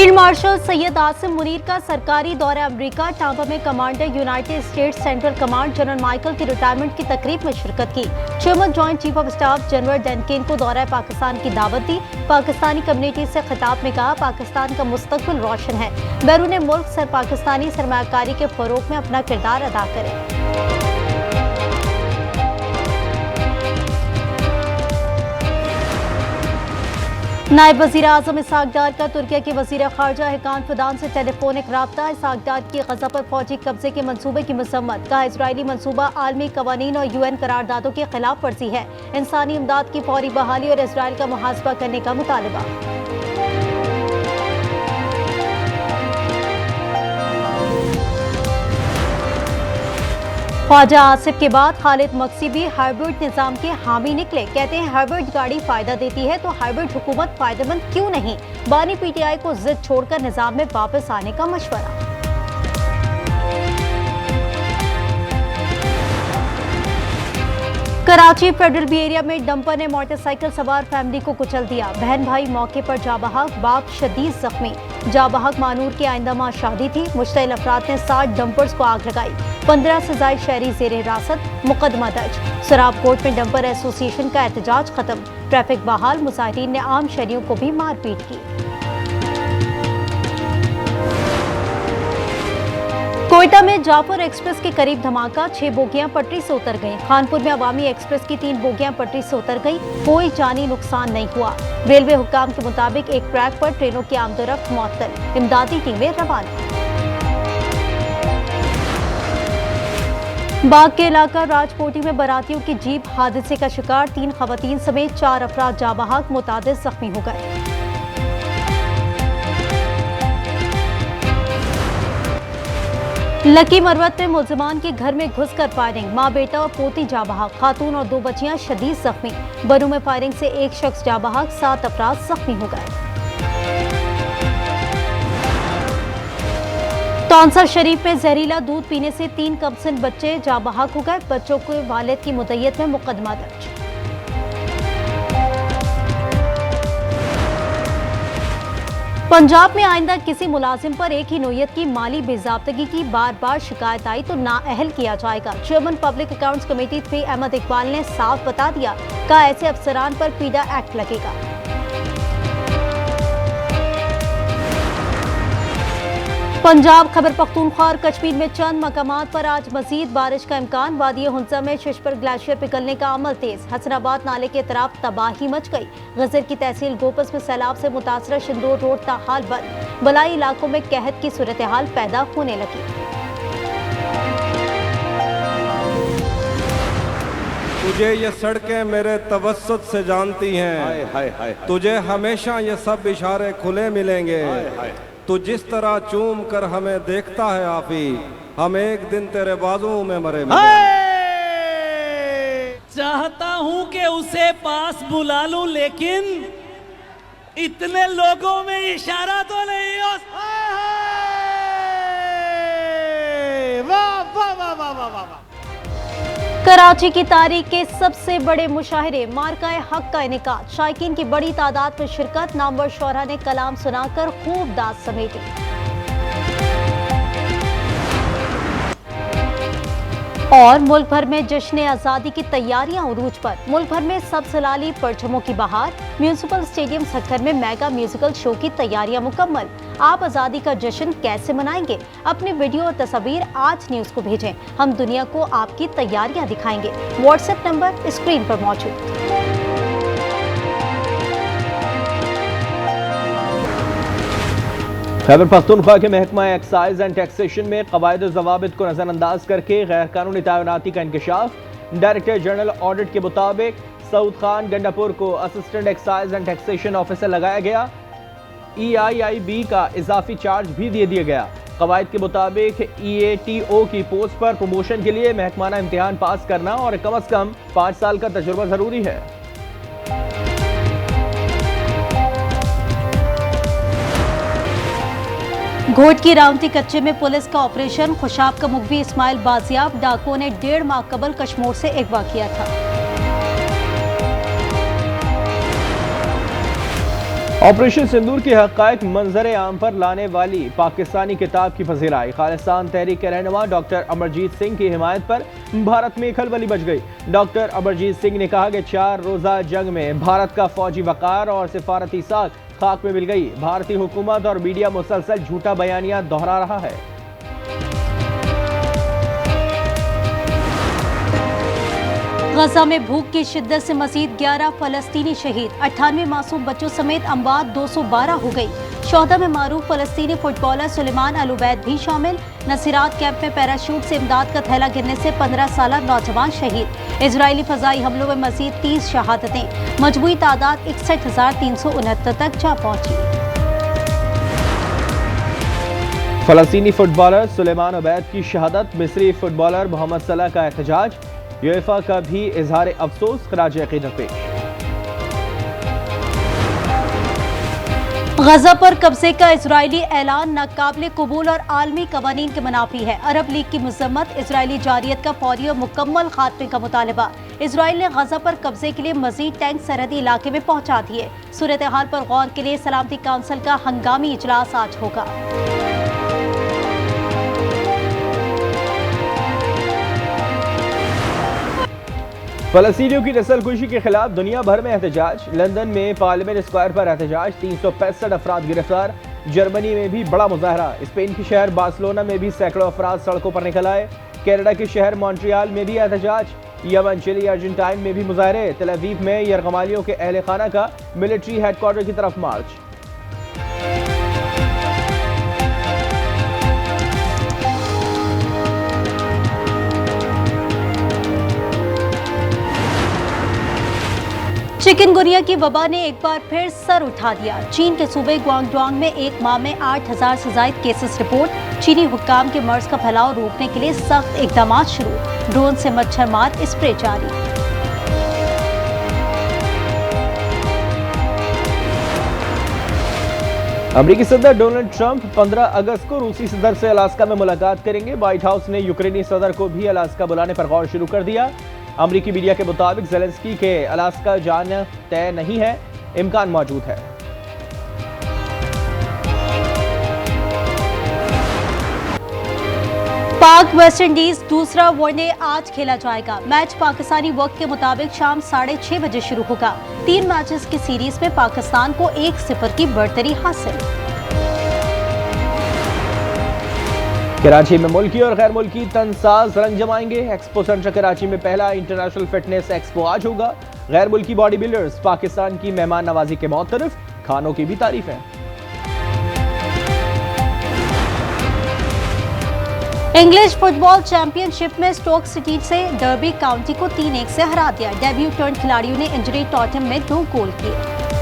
Field marshal Syed Asim Munir का सरकारी दौरा अमेरिका। टांपा में commander United States Central Command general Michael की रिटायरमेंट की तकरीब में शिरकत की। Chairman joint chief of staff general Dan Caine को दौरा पाकिस्तान की दावत दी। पाकिस्तानी कम्युनिटी से खिताब में कहा, पाकिस्तान का मुस्तकबिल रोशन है। बैरून मुल्क पाकिस्तानी सरमायाकारी के फरोग में अपना किरदार अदा करें। नायब वज़ीर आज़म इसहाक डार का तुर्किया के वज़ीर ख़ारजा हिकान फिदान से टेलीफोनिक राब्ता। इसहाक डार की गज़ा पर फौजी कब्जे के मंसूबे की मजम्मत। कहा, इजरायली मंसूबा आलमी कवानीन और UN करारदादों की खिलाफ वर्जी है। इंसानी इमदाद की फौरी बहाली और इसराइल का मुहासबा करने का मुतालबा। ख्वाजा आसिफ के बाद खालिद मक्सी भी हाइब्रिड निजाम के हामी निकले। कहते हैं, हाइब्रिड गाड़ी फायदा देती है तो हाइब्रिड हुकूमत फायदेमंद क्यों नहीं। बानी PTI को जिद छोड़कर निजाम में वापस आने का मशवरा। कराची फेडरल बी एरिया में डंपर ने मोटरसाइकिल सवार फैमिली को कुचल दिया। बहन भाई मौके पर जाबहक, बाप शदीद जख्मी। जाबहक मानूर की आइंदा माह शादी थी। मुश्तइल अफराद ने 60 डंपर्स को आग लगाई। 15 से ज़ायद शहरी जेर हिरासत। मुकदमा दर्ज। सराब कोर्ट में डंपर एसोसिएशन का एहतजाज खत्म। ट्रैफिक बहाल। मुजाहिरीन ने आम शहरियों को भी मारपीट की। कोयटा में जाफर एक्सप्रेस के करीब धमाका। 6 बोगियां पटरी से उतर गईं। खानपुर में अवामी एक्सप्रेस की 3 बोगियां पटरी से उतर गई। कोई जानी नुकसान नहीं हुआ। रेलवे हुक्काम के मुताबिक एक ट्रैक पर ट्रेनों की आमदोरफ्त मुअत्तल। इमदादी टीमें रवाना। बाग के इलाका राजकोटी में बारातियों की जीप हादसे का शिकार। 3 खवातीन समेत 4 अफराद जाबहक, मुतादिद जख्मी हो गए। लकी मरवत में मुलजिमान के घर में घुसकर फायरिंग। मां बेटा और पोती जाबहक। खातून और 2 बच्चियां शदीद जख्मी। बरू में फायरिंग से 1 शख्स जाबहक, 7 अफराद जख्मी हो गए। तौंसा शरीफ में जहरीला दूध पीने से 3 कमसिन बच्चे जाबहक हो गए। बच्चों के वालिद की मुद्दत में मुकदमा दर्ज। पंजाब में आइंदा किसी मुलाजिम पर एक ही नोयत की माली बेज़ाब्तगी की बार बार शिकायत आई तो नाअहल किया जाएगा। Chairman public accounts committee 3 Ahmad Iqbal ने साफ बता दिया। कहा, ऐसे अफसरान पर पीडा एक्ट लगेगा। पंजाब, खैबर पख्तूनख्वा और कश्मीर में चंद मकामात पर आज मजीद बारिश का इम्कान। वादी हुंजा में शिशपर ग्लेशियर पिघलने का अमल तेज। हसनाबाद नाले के तरफ तबाही मच गई। गजर की तहसील गोपस में सैलाब से मुतासरा शिंदोर रोड ताहाल बंद। बलाई इलाकों में कहत की सूरत हाल पैदा होने लगी। तुझे ये सड़कें मेरे तवस्सुत से जानती हैं। तुझे हमेशा ये सब इशारे खुले मिलेंगे। तू जिस तरह चूम कर हमें देखता है आफी, हम एक दिन तेरे बाजुओं में मरे चाहता हूं कि उसे पास बुला लूं, लेकिन इतने लोगों में इशारा तो नहीं हो। वाह वाह वाह वाह वाह वाह। कराची की तारीख के सबसे बड़े मुशाहिरे, मार्काए हक का इनेकाद। शायकीन की बड़ी तादाद में शिरकत। नामवर शोहरा ने कलाम सुनाकर खूब दाद समेटी। और मुल्क भर में जश्न आज़ादी की तैयारियां उरूज पर। मुल्क भर में सब सलाली परचमों की बहार। म्यूनिसिपल स्टेडियम सक्खर में मेगा म्यूजिकल शो की तैयारियां मुकम्मल। आप आज़ादी का जश्न कैसे मनाएंगे? अपनी वीडियो और तस्वीर आज न्यूज़ को भेजें। हम दुनिया को आपकी तैयारियां दिखाएंगे। व्हाट्सएप नंबर स्क्रीन पर मौजूद। खैबर पख्तूनख्वा के महकमा एक्साइज एंड टैक्सेशन में कवायद ज़वाबित को नज़रअंदाज करके गैर कानूनी तैनाती का इंकशाफ। डायरेक्टर जनरल ऑडिट के मुताबिक सऊद खान गंडापुर को assistant excise and taxation officer लगाया गया। EIIB का इजाफी चार्ज भी दे दिया गया। कवायद के मुताबिक EATO की पोस्ट पर प्रमोशन के लिए महकमाना इम्तिहान पास करना और कम अज कम 5 साल का तजुर्बा जरूरी है। घोट की रावंती कच्चे में पुलिस का ऑपरेशन। खुशाब का मुखबी इस्माइल बाजियाब। डाकुओं ने 1.5 माह कबल कश्मोर से अगवा किया था। ऑपरेशन सिंदूर के हक़ाइक़ मंजर आम पर लाने वाली पाकिस्तानी किताब की पज़ीराई। खालिस्तान तहरीक के रहनुमा डॉक्टर अमरजीत सिंह की हिमायत पर भारत में खलबली मच गई। डॉक्टर अमरजीत सिंह ने कहा कि 4 रोज़ा जंग में भारत का फौजी वक़ार और सिफारती साख खाक में मिल गई। भारतीय हुकूमत और मीडिया मुसलसल झूठा बयानिया दोहरा रहा है। गजा में भूख की शिद्दत से मजीद 11 फलस्तीनी शहीद, 98 मासूम बच्चों समेत अमवात 212 हो गई। शोहदा में मारूफ फलस्तीनी फुटबॉलर सुलेमान अल उबैद भी शामिल। नसीरात कैंप में पैराशूट से इमदाद का थैला गिरने से 15 साल नौजवान शहीद। इजरायली फजाई हमलों में मजीद 30 शहादतें, मजमूई तादाद 61,369 तक जा पहुंची। फलस्तीनी फुटबॉलर सुलेमान उबैद की शहादत, मिस्री फुटबॉलर मोहम्मद सलाह का एहतजाज, यूएफा का भी इजहार अफसोस, खराज अकीदत पेश। गजा पर कब्जे का इजरायली ऐलान नाकाबिले कबूल और आलमी कवानीन के मुनाफी है। अरब लीग की मजम्मत, इजरायली जारियत का फौरी और मुकम्मल खात्मे का मुतालबा। इजराइल ने गजा पर कब्जे के लिए मजीद टैंक सरहदी इलाके में पहुंचा दिए। सूरत हाल पर गौर के लिए सलामती काउंसिल का हंगामी इजलास आज होगा। फलस्तीनियों की नस्लकुशी के खिलाफ दुनिया भर में एहतजाज। लंदन में पार्लियामेंट स्क्वायर पर एहतजाज, 365 अफराद गिरफ्तार। जर्मनी में भी बड़ा मुजाहरा। स्पेन के शहर बार्सिलोना में भी सैकड़ों अफराद सड़कों पर निकल आए। कनाडा के शहर मॉन्ट्रियल में भी एहतजाज। यमन, चिली, अर्जेंटाइन में भी मुजाहरे। तेल अवीव में यरगमालियों के अहल खाना का मिलिट्री हेडक्वार्टर की तरफ मार्च। चिकनगुनिया की वबा ने एक बार फिर सर उठा दिया। चीन के सूबे ग्वांगडोंग में एक माह में 8,000 से ज्यादा केसेस रिपोर्ट। चीनी हुक्काम के मर्ज का फैलाव रोकने के लिए सख्त इकदाम शुरू। ड्रोन से मच्छर मार स्प्रे जारी। अमेरिकी सदर डोनाल्ड ट्रंप 15 अगस्त को रूसी सदर से अलास्का में मुलाकात करेंगे। व्हाइट हाउस ने यूक्रेनी सदर को भी अलास्का बुलाने पर गौर शुरू कर दिया। अमेरिकी मीडिया के मुताबिक ज़ेलेंस्की के अलास्का जाना तय नहीं है, इम्कान मौजूद है। पाक वेस्ट इंडीज दूसरा वनडे आज खेला जाएगा। मैच पाकिस्तानी वक्त के मुताबिक शाम 6:30 बजे शुरू होगा। 3 मैचेस की सीरीज में पाकिस्तान को 1-0 की बढ़तरी हासिल। कराची में मुल्की और गैर मुल्की तनसाज रंग जमाएंगे। एक्सपो सेंटर कराची में पहला इंटरनेशनल फिटनेस एक्सपो आज होगा। गैर मुल्की बॉडी बिल्डर्स पाकिस्तान की मेहमान नवाजी के मुतरफ, खानों की भी तारीफ है। इंग्लिश फुटबॉल चैंपियनशिप में स्टोक सिटी से डर्बी काउंटी को 3-1 से हरा दिया। डेब्यू टर्न खिलाड़ियों ने इंजरी टॉटम में 2 गोल किए।